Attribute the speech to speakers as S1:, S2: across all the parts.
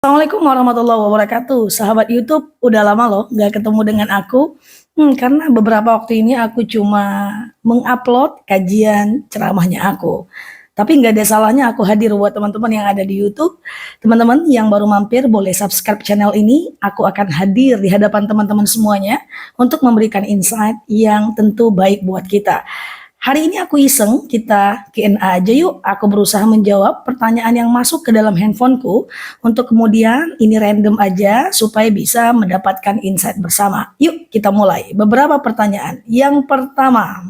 S1: Assalamualaikum warahmatullahi wabarakatuh. Sahabat YouTube, udah lama loh nggak ketemu dengan aku. Karena beberapa waktu ini aku cuma mengupload kajian ceramahnya aku. Tapi nggak ada salahnya aku hadir buat teman-teman yang ada di YouTube. Teman-teman yang baru mampir boleh subscribe channel ini. Aku akan hadir di hadapan teman-teman semuanya untuk memberikan insight yang tentu baik buat kita. Hari ini aku iseng, kita Q&A aja yuk. Aku berusaha menjawab pertanyaan yang masuk ke dalam handphoneku untuk kemudian ini random aja supaya bisa mendapatkan insight bersama. Yuk kita mulai. Beberapa pertanyaan. Yang pertama,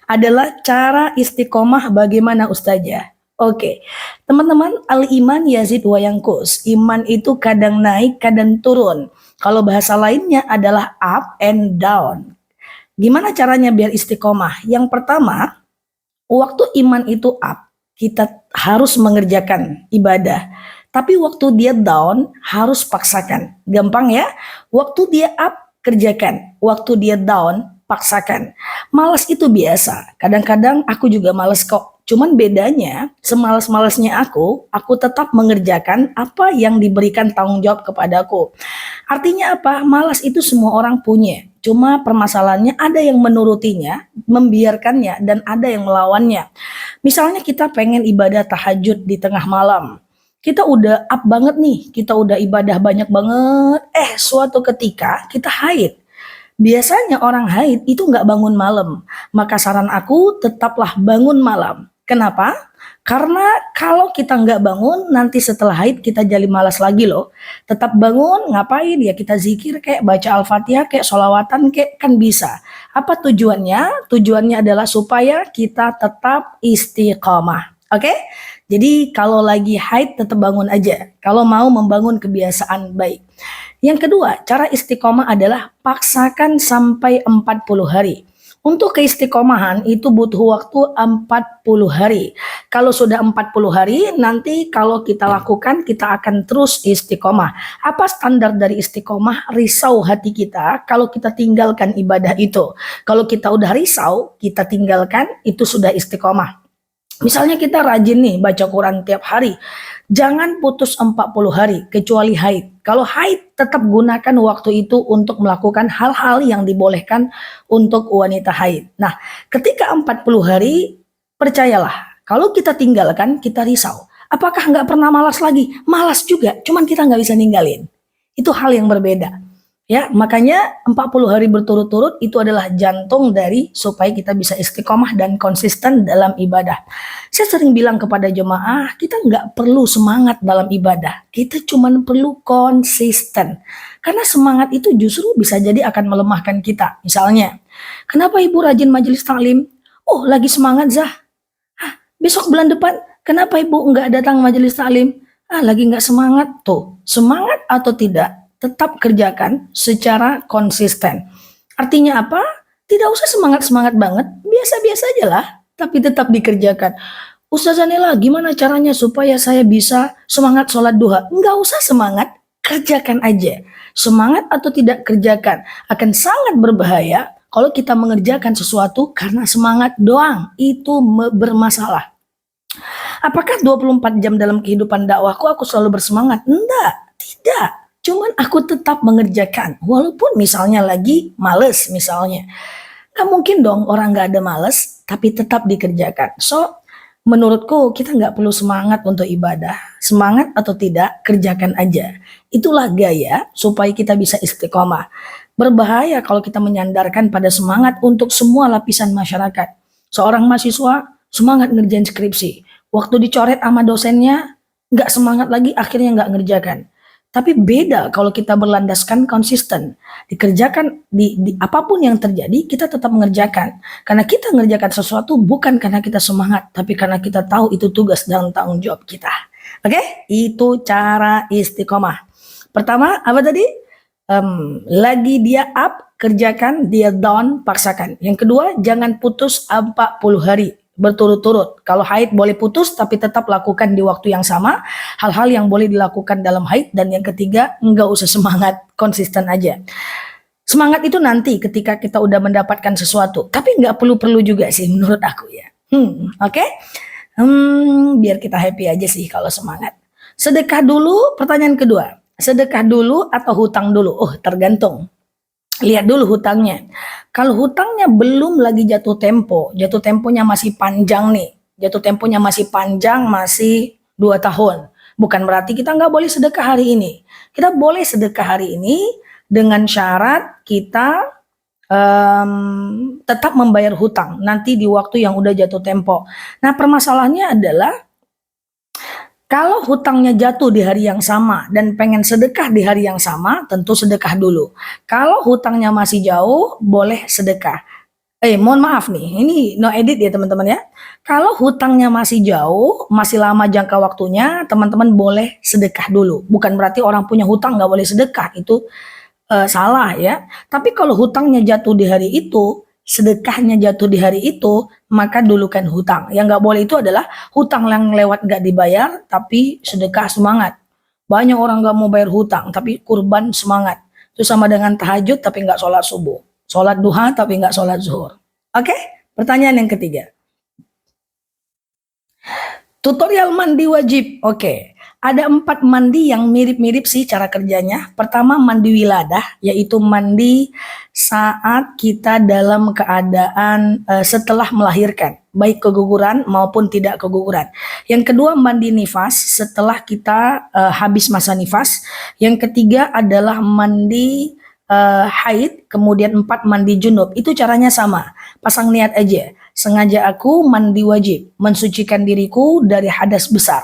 S1: adalah cara istiqomah bagaimana Ustazah? Oke, teman-teman, al-iman yazid wa yanqus. Iman itu kadang naik, kadang turun. Kalau bahasa lainnya adalah up and down. Gimana caranya biar istiqomah? Yang pertama, waktu iman itu up, kita harus mengerjakan ibadah. Tapi waktu dia down, harus paksakan. Gampang ya? Waktu dia up, kerjakan. Waktu dia down, paksakan. Malas itu biasa. Kadang-kadang aku juga malas kok. Cuman bedanya, semalas-malasnya aku tetap mengerjakan apa yang diberikan tanggung jawab kepadaku. Artinya apa? Malas itu semua orang punya. Cuma permasalahannya ada yang menurutinya, membiarkannya, dan ada yang melawannya. Misalnya kita pengen ibadah tahajud di tengah malam. Kita udah up banget nih, kita udah ibadah banyak banget. Suatu ketika kita haid. Biasanya orang haid itu nggak bangun malam. Maka saran aku tetaplah bangun malam. Kenapa? Karena kalau kita nggak bangun, nanti setelah haid kita jadi malas lagi loh. Tetap bangun, ngapain ya, kita zikir kayak baca Al-Fatihah, kayak sholawatan, kayak kan bisa. Apa tujuannya? Tujuannya adalah supaya kita tetap istiqomah. Oke? Jadi kalau lagi haid tetap bangun aja. Kalau mau membangun kebiasaan baik. Yang kedua, cara istiqomah adalah paksakan sampai 40 hari. Untuk keistiqomahan itu butuh waktu 40 hari. Kalau sudah 40 hari, nanti kalau kita lakukan, kita akan terus istiqomah. Apa standar dari istiqomah? Risau hati kita kalau kita tinggalkan ibadah itu. Kalau kita udah risau, kita tinggalkan, itu sudah istiqomah. Misalnya kita rajin nih baca Quran tiap hari. Jangan putus 40 hari kecuali haid. Kalau haid tetap gunakan waktu itu untuk melakukan hal-hal yang dibolehkan untuk wanita haid. Nah, ketika 40 hari, percayalah, kalau kita tinggalkan, kita risau. Apakah nggak pernah malas lagi? Malas juga, cuman kita nggak bisa ninggalin. Itu hal yang berbeda. Ya, makanya 40 hari berturut-turut itu adalah jantung dari supaya kita bisa istiqomah dan konsisten dalam ibadah. Saya sering bilang kepada jemaah, kita nggak perlu semangat dalam ibadah. Kita cuma perlu konsisten. Karena semangat itu justru bisa jadi akan melemahkan kita. Misalnya, kenapa ibu rajin majelis taklim? Oh, lagi semangat Zah. Besok bulan depan, kenapa ibu nggak datang majelis taklim? Lagi nggak semangat. Tuh, semangat atau tidak? Tetap kerjakan secara konsisten. Artinya apa? Tidak usah semangat-semangat banget, biasa-biasa aja lah, tapi tetap dikerjakan. Ustazah Nela, gimana caranya supaya saya bisa semangat sholat duha? Nggak usah semangat, kerjakan aja. Semangat atau tidak kerjakan akan sangat berbahaya kalau kita mengerjakan sesuatu karena semangat doang. Itu bermasalah. Apakah 24 jam dalam kehidupan dakwahku aku selalu bersemangat? Enggak, tidak. Cuman aku tetap mengerjakan, walaupun misalnya lagi males misalnya. Gak mungkin dong orang gak ada males, tapi tetap dikerjakan. So, menurutku kita gak perlu semangat untuk ibadah. Semangat atau tidak, kerjakan aja. Itulah gaya supaya kita bisa istiqomah. Berbahaya kalau kita menyandarkan pada semangat untuk semua lapisan masyarakat. Seorang mahasiswa semangat ngerjain skripsi. Waktu dicoret sama dosennya, gak semangat lagi, akhirnya gak ngerjakan. Tapi beda kalau kita berlandaskan konsisten. Dikerjakan di apapun yang terjadi, kita tetap mengerjakan. Karena kita mengerjakan sesuatu bukan karena kita semangat, tapi karena kita tahu itu tugas dan tanggung jawab kita. Oke? Itu cara istiqomah. Pertama, apa tadi? Lagi dia up, kerjakan, dia down, paksakan. Yang kedua, jangan putus 40 hari. Berturut-turut. Kalau haid boleh putus tapi tetap lakukan di waktu yang sama. Hal-hal yang boleh dilakukan dalam haid. Dan yang ketiga, enggak usah semangat, konsisten aja. Semangat itu nanti ketika kita udah mendapatkan sesuatu. Tapi enggak perlu-perlu juga sih menurut aku ya. Oke? Biar kita happy aja sih kalau semangat. Sedekah dulu, pertanyaan kedua. Sedekah dulu atau hutang dulu? Oh, tergantung. Lihat dulu hutangnya. Kalau hutangnya belum lagi jatuh tempo, jatuh temponya masih panjang nih. Jatuh temponya masih panjang, masih 2 tahun. Bukan berarti kita nggak boleh sedekah hari ini. Kita boleh sedekah hari ini dengan syarat kita tetap membayar hutang nanti di waktu yang udah jatuh tempo. Nah, permasalahannya adalah kalau hutangnya jatuh di hari yang sama dan pengen sedekah di hari yang sama, tentu sedekah dulu. Kalau hutangnya masih jauh, boleh sedekah. Mohon maaf nih, ini no edit ya teman-teman ya. Kalau hutangnya masih jauh, masih lama jangka waktunya, teman-teman boleh sedekah dulu. Bukan berarti orang punya hutang nggak boleh sedekah, itu salah ya. Tapi kalau hutangnya jatuh di hari itu, sedekahnya jatuh di hari itu, maka dulukan hutang. Yang nggak boleh itu adalah hutang yang lewat nggak dibayar, tapi sedekah semangat. Banyak orang nggak mau bayar hutang, tapi kurban semangat. Itu sama dengan tahajud, tapi nggak sholat subuh. Sholat duha, tapi nggak sholat zuhur. Oke, pertanyaan yang ketiga. Tutorial mandi wajib. Oke. Ada 4 mandi yang mirip-mirip sih cara kerjanya. Pertama mandi wiladah, yaitu mandi saat kita dalam keadaan setelah melahirkan, baik keguguran maupun tidak keguguran. Yang kedua mandi nifas, setelah kita habis masa nifas. Yang ketiga adalah mandi haid, kemudian 4 mandi junub. Itu caranya sama. Pasang niat aja. Sengaja aku mandi wajib, mensucikan diriku dari hadas besar.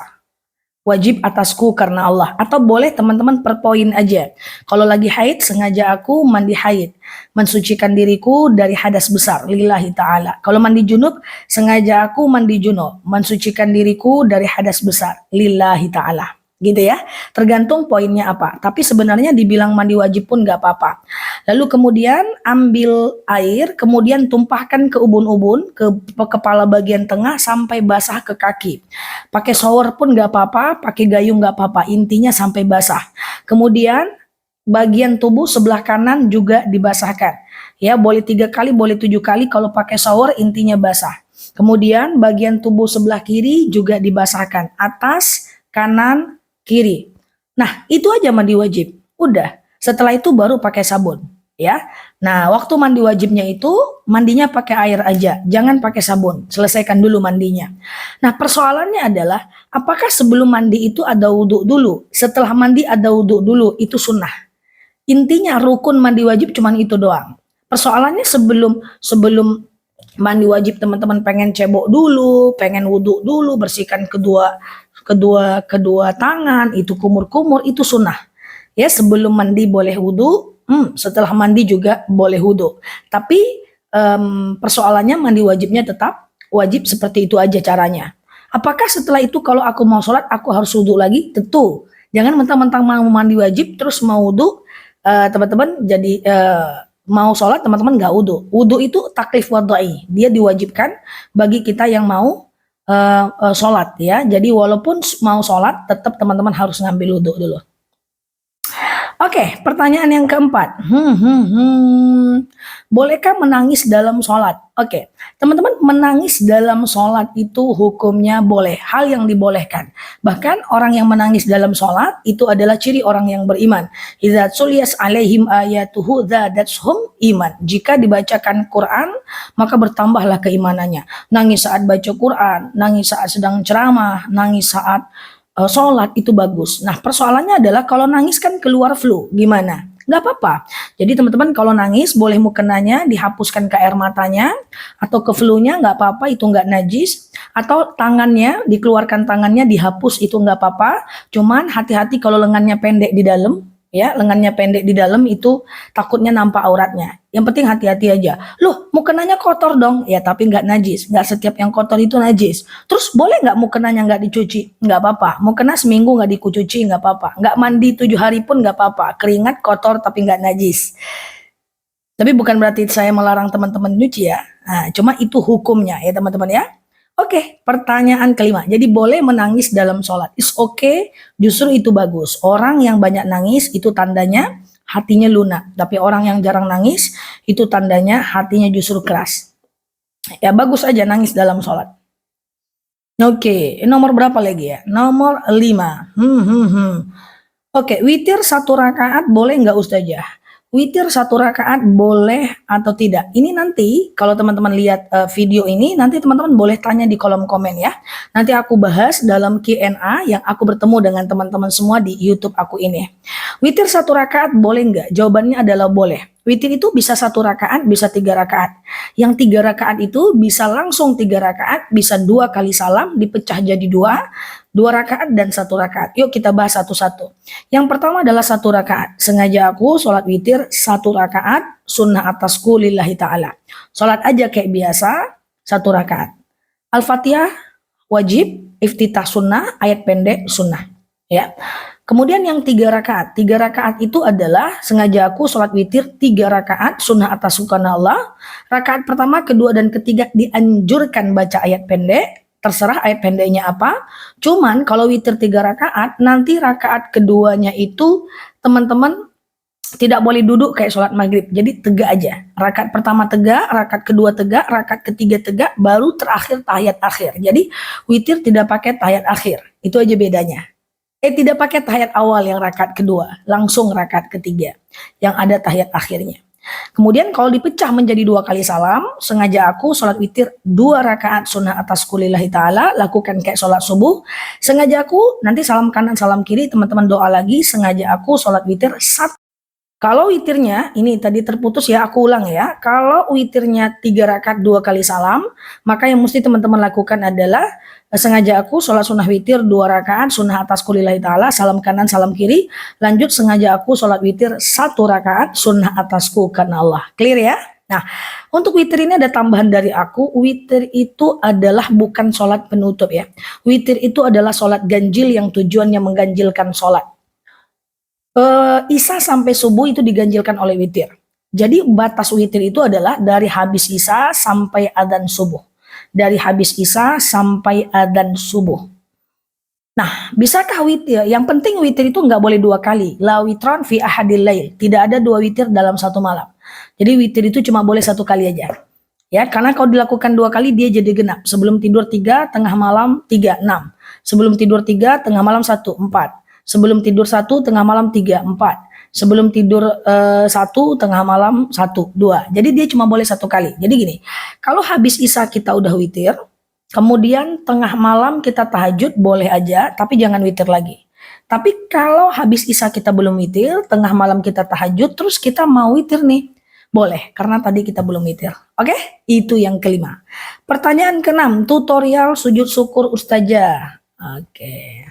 S1: Wajib atasku karena Allah. Atau boleh teman-teman per poin aja. Kalau lagi haid, sengaja aku mandi haid, mensucikan diriku dari hadas besar lillahi ta'ala. Kalau mandi junub, sengaja aku mandi junub, mensucikan diriku dari hadas besar lillahi ta'ala. Gitu ya, tergantung poinnya apa. Tapi sebenarnya dibilang mandi wajib pun gak apa-apa. Lalu kemudian ambil air, kemudian tumpahkan ke ubun-ubun, ke kepala bagian tengah sampai basah ke kaki. Pakai shower pun gak apa-apa, pakai gayung gak apa-apa, intinya sampai basah. Kemudian bagian tubuh sebelah kanan juga dibasahkan. Ya, boleh 3 kali, boleh 7 kali, kalau pakai shower intinya basah. Kemudian bagian tubuh sebelah kiri juga dibasahkan, atas, kanan, kiri. Nah, itu aja mandi wajib. Udah. Setelah itu baru pakai sabun, ya. Nah, waktu mandi wajibnya itu mandinya pakai air aja, jangan pakai sabun. Selesaikan dulu mandinya. Nah, persoalannya adalah apakah sebelum mandi itu ada wudhu dulu? Setelah mandi ada wudhu dulu, itu sunnah. Intinya rukun mandi wajib cuman itu doang. Persoalannya sebelum mandi wajib teman-teman pengen cebok dulu, pengen wudhu dulu, bersihkan kedua tangan, itu kumur-kumur, itu sunnah. Ya, sebelum mandi boleh wudhu, setelah mandi juga boleh wudhu. Tapi persoalannya mandi wajibnya tetap wajib seperti itu aja caranya. Apakah setelah itu kalau aku mau sholat aku harus wudhu lagi? Tentu. Jangan mentang-mentang mau mandi wajib terus mau wudhu, teman-teman jadi mau sholat teman-teman nggak wudhu. Wudhu itu taklif wadai, dia diwajibkan bagi kita yang mau sholat ya. Jadi walaupun mau sholat tetap teman-teman harus ngambil wudhu dulu. Oke, pertanyaan yang keempat. Bolehkah menangis dalam sholat? Oke, teman-teman, menangis dalam sholat itu hukumnya boleh, hal yang dibolehkan. Bahkan orang yang menangis dalam sholat itu adalah ciri orang yang beriman. Idza tuliyat alaihim ayatuhu zadatuhum iman. Jika dibacakan Quran, maka bertambahlah keimanannya. Nangis saat baca Quran, nangis saat sedang ceramah, nangis saat sholat itu bagus. Nah, persoalannya adalah kalau nangis kan keluar flu, gimana? Nggak apa-apa. Jadi teman-teman kalau nangis boleh mukenanya dihapuskan ke air matanya, atau ke flu-nya nggak apa-apa, itu nggak najis. Atau tangannya, dikeluarkan tangannya dihapus, itu nggak apa-apa. Cuman hati-hati kalau lengannya pendek di dalam, ya, lengannya pendek di dalam itu takutnya nampak auratnya. Yang penting hati-hati aja. Loh, mukenanya kotor dong. Ya, tapi nggak najis. Nggak setiap yang kotor itu najis. Terus boleh nggak mukenanya nggak dicuci? Nggak apa-apa. Mukena seminggu nggak dicuci, nggak apa-apa. Nggak mandi 7 hari pun nggak apa-apa. Keringat kotor tapi nggak najis. Tapi bukan berarti saya melarang teman-teman nyuci ya. Nah, cuma itu hukumnya ya teman-teman ya. Oke, pertanyaan kelima. Jadi boleh menangis dalam sholat. It's okay, justru itu bagus. Orang yang banyak nangis itu tandanya hatinya lunak. Tapi orang yang jarang nangis itu tandanya hatinya justru keras. Ya bagus aja nangis dalam sholat. Oke, nomor berapa lagi ya? Nomor 5. Oke, witir satu rakaat boleh nggak Ustazah? Witir satu rakaat boleh atau tidak? Ini nanti kalau teman-teman lihat video ini, nanti teman-teman boleh tanya di kolom komen ya. Nanti aku bahas dalam Q&A yang aku bertemu dengan teman-teman semua di YouTube aku ini. Witir satu rakaat boleh nggak? Jawabannya adalah boleh. Witir itu bisa satu rakaat, bisa 3 rakaat. Yang 3 rakaat itu bisa langsung 3 rakaat, bisa 2 kali salam dipecah jadi 2 rakaat dan 1 rakaat. Yuk kita bahas satu-satu. Yang pertama adalah 1 rakaat. Sengaja aku sholat witir 1 rakaat, sunnah atasku lillahi ta'ala. Sholat aja kayak biasa, 1 rakaat. Al-Fatihah wajib, iftitah sunnah, ayat pendek sunnah. Ya. Kemudian yang 3 rakaat. 3 rakaat itu adalah sengaja aku sholat witir 3 rakaat, sunnah atas karena Allah. Rakaat pertama, kedua, dan ketiga dianjurkan baca ayat pendek. Terserah ayat pendeknya apa. Cuman kalau witir 3 rakaat, nanti rakaat keduanya itu teman-teman tidak boleh duduk kayak sholat maghrib. Jadi tegak aja. Rakaat pertama tegak, rakaat kedua tegak, rakaat ketiga tegak, baru terakhir tahiyat akhir. Jadi witir tidak pakai tahiyat akhir. Itu aja bedanya. Tidak pakai tahiyat awal yang rakaat kedua, langsung rakaat ketiga yang ada tahiyat akhirnya. Kemudian kalau dipecah menjadi 2 kali salam, sengaja aku sholat witir 2 rakaat sunnah atas kulillahi ta'ala, lakukan kayak sholat subuh. Sengaja aku nanti salam kanan salam kiri, teman-teman doa lagi, sengaja aku sholat witir 1. Kalau witirnya, ini tadi terputus ya, aku ulang ya. Kalau witirnya 3 rakaat 2 kali salam, maka yang mesti teman-teman lakukan adalah sengaja aku sholat sunnah witir 2 rakaat, sunnah atas kulillahi ta'ala, salam kanan salam kiri. Lanjut sengaja aku sholat witir 1 rakaat, sunnah atasku karena Allah. Clear ya? Nah, untuk witir ini ada tambahan dari aku. Witir itu adalah bukan sholat penutup ya. Witir itu adalah sholat ganjil yang tujuannya mengganjilkan sholat. Isya sampai subuh itu diganjilkan oleh witir. Jadi batas witir itu adalah dari habis isya sampai adzan subuh. Dari habis isya sampai adzan subuh. Nah, bisakah witir? Yang penting witir itu nggak boleh 2 kali. La witron fi ahadil lail. Tidak ada 2 witir dalam satu malam. Jadi witir itu cuma boleh 1 kali aja. Ya, karena kalau dilakukan 2 kali dia jadi genap. Sebelum tidur 3, tengah malam 3, 6. Sebelum tidur 3, tengah malam 1, 4. Sebelum tidur 1, tengah malam 3, 4. Sebelum tidur 1, tengah malam 1, 2. Jadi dia cuma boleh 1 kali. Jadi gini, kalau habis isya kita udah witir, kemudian tengah malam kita tahajud boleh aja, tapi jangan witir lagi. Tapi kalau habis isya kita belum witir, tengah malam kita tahajud, terus kita mau witir nih, boleh, karena tadi kita belum witir. Oke, itu yang kelima. Pertanyaan keenam, tutorial sujud syukur Ustazah. Oke.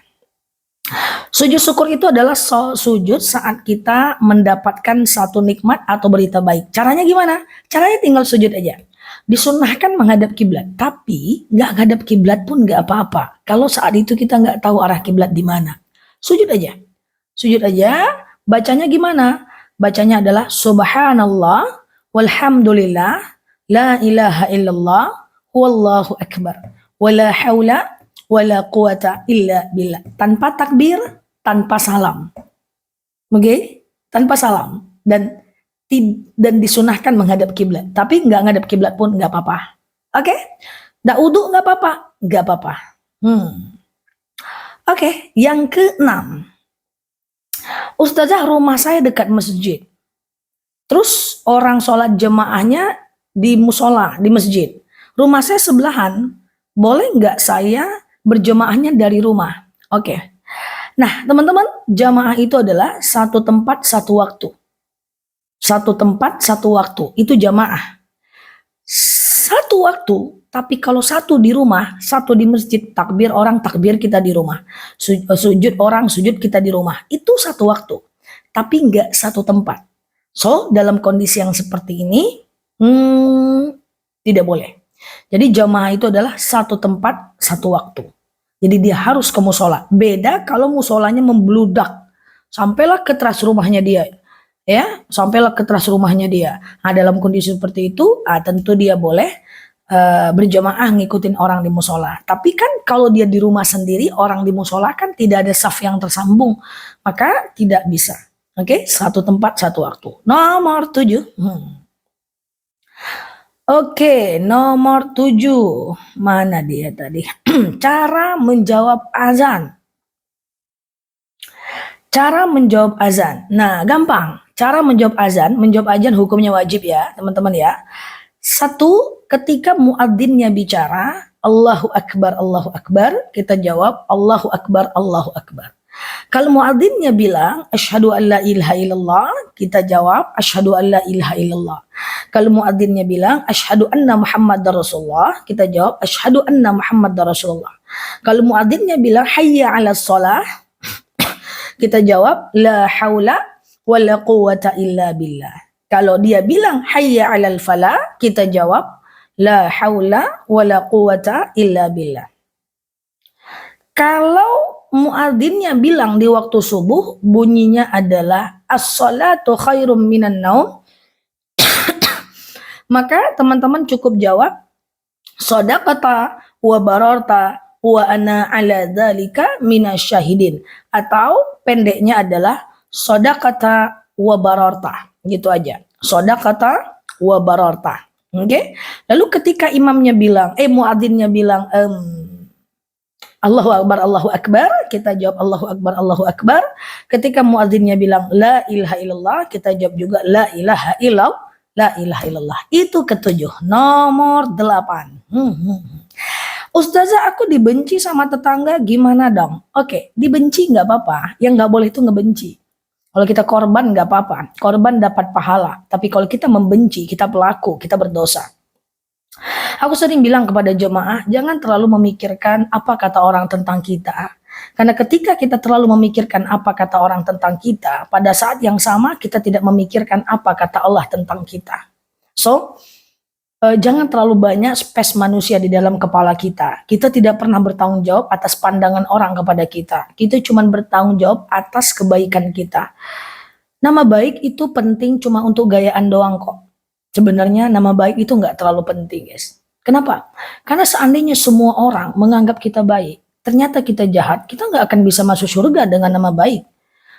S1: Sujud syukur itu adalah sujud saat kita mendapatkan satu nikmat atau berita baik. Caranya gimana? Caranya tinggal sujud aja. Disunnahkan menghadap kiblat, tapi nggak menghadap kiblat pun nggak apa-apa. Kalau saat itu kita nggak tahu arah kiblat di mana, sujud aja. Sujud aja. Bacanya gimana? Bacanya adalah Subhanallah, walhamdulillah, la ilaha illallah, wallahu akbar, wala haula wala quwata illa billah. Tanpa takbir, tanpa salam. Oke? Tanpa salam. Dan disunahkan menghadap kiblat. Tapi nggak menghadap kiblat pun nggak apa-apa. Oke? Nggak wudu nggak apa-apa? Nggak apa-apa. Oke, yang keenam. Ustazah, rumah saya dekat masjid. Terus orang sholat jemaahnya di musola, di masjid. Rumah saya sebelahan. Boleh nggak saya berjemaahnya dari rumah? Oke. Nah, teman-teman, jamaah itu adalah satu tempat, satu waktu. Satu tempat, satu waktu. Itu jamaah. Satu waktu, tapi kalau satu di rumah, satu di masjid, takbir orang, takbir kita di rumah. Sujud orang, sujud kita di rumah. Itu satu waktu. Tapi nggak satu tempat. So, dalam kondisi yang seperti ini, tidak boleh. Jadi jamaah itu adalah satu tempat, satu waktu. Jadi dia harus ke musola. Beda kalau musolanya membludak. Sampailah ke teras rumahnya dia. Ya, sampailah ke teras rumahnya dia. Nah, dalam kondisi seperti itu, tentu dia boleh berjamaah ngikutin orang di musola. Tapi kan kalau dia di rumah sendiri, orang di musola kan tidak ada saf yang tersambung. Maka tidak bisa. Oke, satu tempat, satu waktu. Nomor 7. Oke, nomor 7. Mana dia tadi? Cara menjawab azan. Cara menjawab azan. Nah, gampang. Cara menjawab azan hukumnya wajib ya, teman-teman ya. Satu, ketika muadzinnya bicara, Allahu Akbar, kita jawab Allahu Akbar, Allahu Akbar. Kalau muadzinnya bilang asyhadu an la ilaha illallah, kita jawab asyhadu an la ilaha illallah. Kalau muadzinnya bilang asyhadu anna Muhammadar Rasulullah, kita jawab asyhadu anna Muhammadar Rasulullah. Kalau muadzinnya bilang hayya 'alas shalah, kita jawab la haula wala quwwata illa billah. Kalau dia bilang hayya 'alal falah, kita jawab la haula wala quwwata illa billah. Kalau muadzinnya bilang di waktu subuh, bunyinya adalah as-salatu khairum minan naum, maka teman-teman cukup jawab shadaqata wa bararta wa ana ala dzalika minasyahidin, atau pendeknya adalah shadaqata wa bararta, gitu aja, shadaqata wa bararta. Oke? Lalu ketika imamnya bilang muadzinnya bilang Allahu Akbar, kita jawab Allahu Akbar, Allahu Akbar. Ketika muadzinnya bilang la ilaha illallah, kita jawab juga la ilaha illallah, la ilaha illallah. Itu ketujuh. Nomor 8. Ustazah, aku dibenci sama tetangga, gimana dong? Oke, dibenci nggak apa-apa. Yang nggak boleh itu ngebenci. Kalau kita korban nggak apa-apa. Korban dapat pahala. Tapi kalau kita membenci, kita pelaku, kita berdosa. Aku sering bilang kepada jemaah, jangan terlalu memikirkan apa kata orang tentang kita. Karena ketika kita terlalu memikirkan apa kata orang tentang kita, pada saat yang sama kita tidak memikirkan apa kata Allah tentang kita. So, jangan terlalu banyak space manusia di dalam kepala kita. Kita tidak pernah bertanggung jawab atas pandangan orang kepada kita. Kita cuma bertanggung jawab atas kebaikan kita. Nama baik itu penting cuma untuk gayaan doang kok. Sebenarnya nama baik itu nggak terlalu penting, guys. Kenapa? Karena seandainya semua orang menganggap kita baik, ternyata kita jahat, kita nggak akan bisa masuk surga dengan nama baik.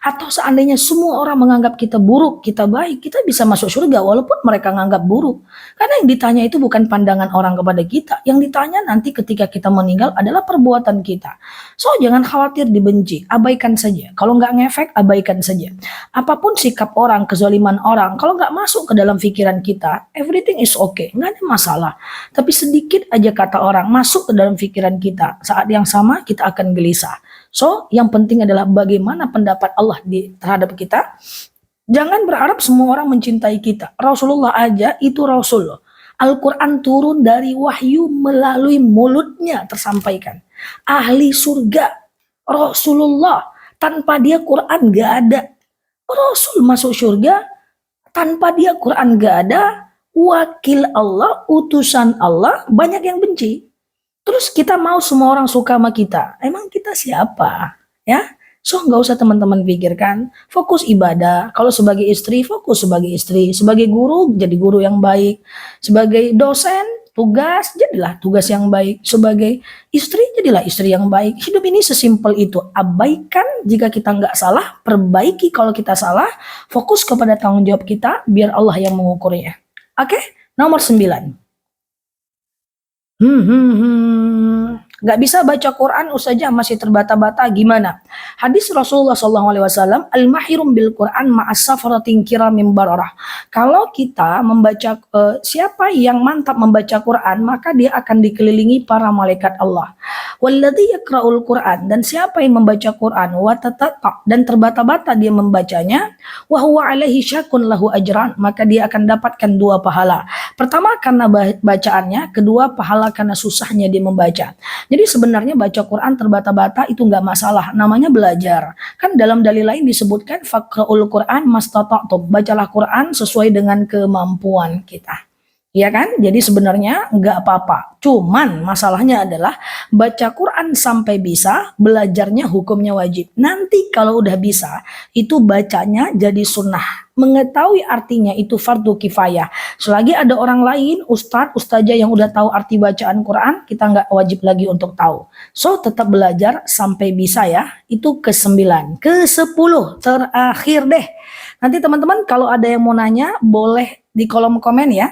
S1: Atau seandainya semua orang menganggap kita buruk, kita baik, kita bisa masuk surga walaupun mereka menganggap buruk. Karena yang ditanya itu bukan pandangan orang kepada kita. Yang ditanya nanti ketika kita meninggal adalah perbuatan kita. So, jangan khawatir dibenci, abaikan saja. Kalau nggak ngefek, abaikan saja. Apapun sikap orang, kezaliman orang, kalau nggak masuk ke dalam pikiran kita, everything is okay, nggak ada masalah. Tapi sedikit aja kata orang masuk ke dalam pikiran kita, saat yang sama kita akan gelisah. So, yang penting adalah bagaimana pendapat Allah terhadap kita. Jangan berharap semua orang mencintai kita. Rasulullah aja itu Rasul. Al-Quran turun dari wahyu melalui mulutnya tersampaikan. Ahli surga, Rasulullah. Tanpa dia Quran gak ada. Rasul masuk surga, tanpa dia Quran gak ada. Wakil Allah, utusan Allah, banyak yang benci. Terus kita mau semua orang suka sama kita. Emang kita siapa? Ya, so nggak usah teman-teman pikirkan. Fokus ibadah. Kalau sebagai istri, fokus sebagai istri. Sebagai guru, jadi guru yang baik. Sebagai dosen, tugas, jadilah tugas yang baik. Sebagai istri, jadilah istri yang baik. Hidup ini sesimpel itu. Abaikan jika kita nggak salah, perbaiki kalau kita salah. Fokus kepada tanggung jawab kita, biar Allah yang mengukurnya. Oke, nomor 9. Gak bisa baca Quran, Ustazah masih terbata-bata, gimana? Hadis Rasulullah SAW, al-mahirum bil Quran ma'as safaratin kiramin bararah. Kalau kita membaca, siapa yang mantap membaca Quran, maka dia akan dikelilingi para malaikat Allah. Walladzi yaqra'ul Quran, dan siapa yang membaca Quran, watatata, dan terbata-bata dia membacanya, wa huwa alaihi syakun lahu ajran, maka dia akan dapatkan 2 pahala. Pertama karena bacaannya, kedua pahala karena susahnya dia membaca. Jadi sebenarnya baca Quran terbata-bata itu nggak masalah, namanya belajar. Kan dalam dalil lain disebutkan faqra'ul Quran mastata'tum, bacalah Quran sesuai dengan kemampuan kita. Ya kan? Jadi sebenarnya nggak apa-apa. Cuman masalahnya adalah baca Quran sampai bisa, belajarnya hukumnya wajib. Nanti kalau udah bisa, itu bacanya jadi sunnah. Mengetahui artinya itu fardu kifayah. Selagi ada orang lain, ustadz, ustazah yang udah tahu arti bacaan Quran, kita nggak wajib lagi untuk tahu. So, tetap belajar sampai bisa ya. Itu ke-9. Ke-10, terakhir deh. Nanti teman-teman kalau ada yang mau nanya, boleh di kolom komen ya.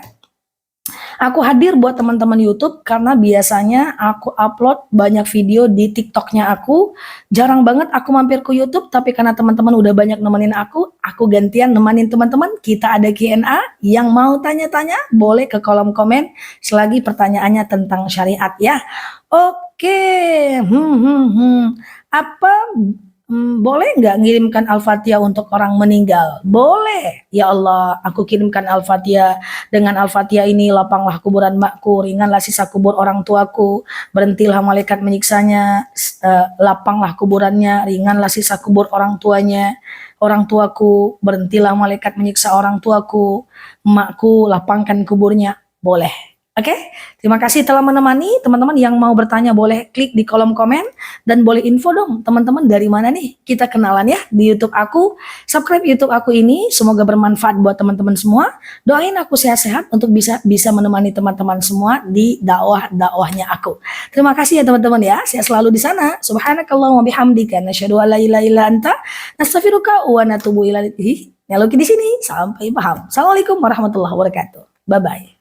S1: Aku hadir buat teman-teman YouTube karena biasanya aku upload banyak video di TikToknya aku. Jarang banget aku mampir ke YouTube, tapi karena teman-teman udah banyak nemenin aku gantian nemenin teman-teman. Kita ada Q&A, yang mau tanya-tanya boleh ke kolom komen selagi pertanyaannya tentang syariat ya. Oke, apa boleh nggak ngirimkan Al-Fatihah untuk orang meninggal? Boleh. Ya Allah, aku kirimkan Al-Fatihah. Dengan Al-Fatihah ini lapanglah kuburan makku, ringanlah sisa kubur orang tuaku, berhentilah malaikat menyiksanya, lapanglah kuburannya, ringanlah sisa kubur orang tuanya, orang tuaku, berhentilah malaikat menyiksa orang tuaku, emakku, lapangkan kuburnya. Boleh. Oke, terima kasih telah menemani. Teman-teman yang mau bertanya boleh klik di kolom komen dan boleh info dong teman-teman dari mana nih kita kenalan ya di YouTube aku. Subscribe YouTube aku ini, semoga bermanfaat buat teman-teman semua. Doain aku sehat-sehat untuk bisa menemani teman-teman semua di dakwahnya aku. Terima kasih ya teman-teman ya. Saya selalu di sana. Subhanakallahumma bihamdika nasyhadu an la ilaha illa anta nastaghfiruka wa natubu ilaik. Nyaloki di sini sampai paham. Assalamualaikum warahmatullahi wabarakatuh. Bye bye.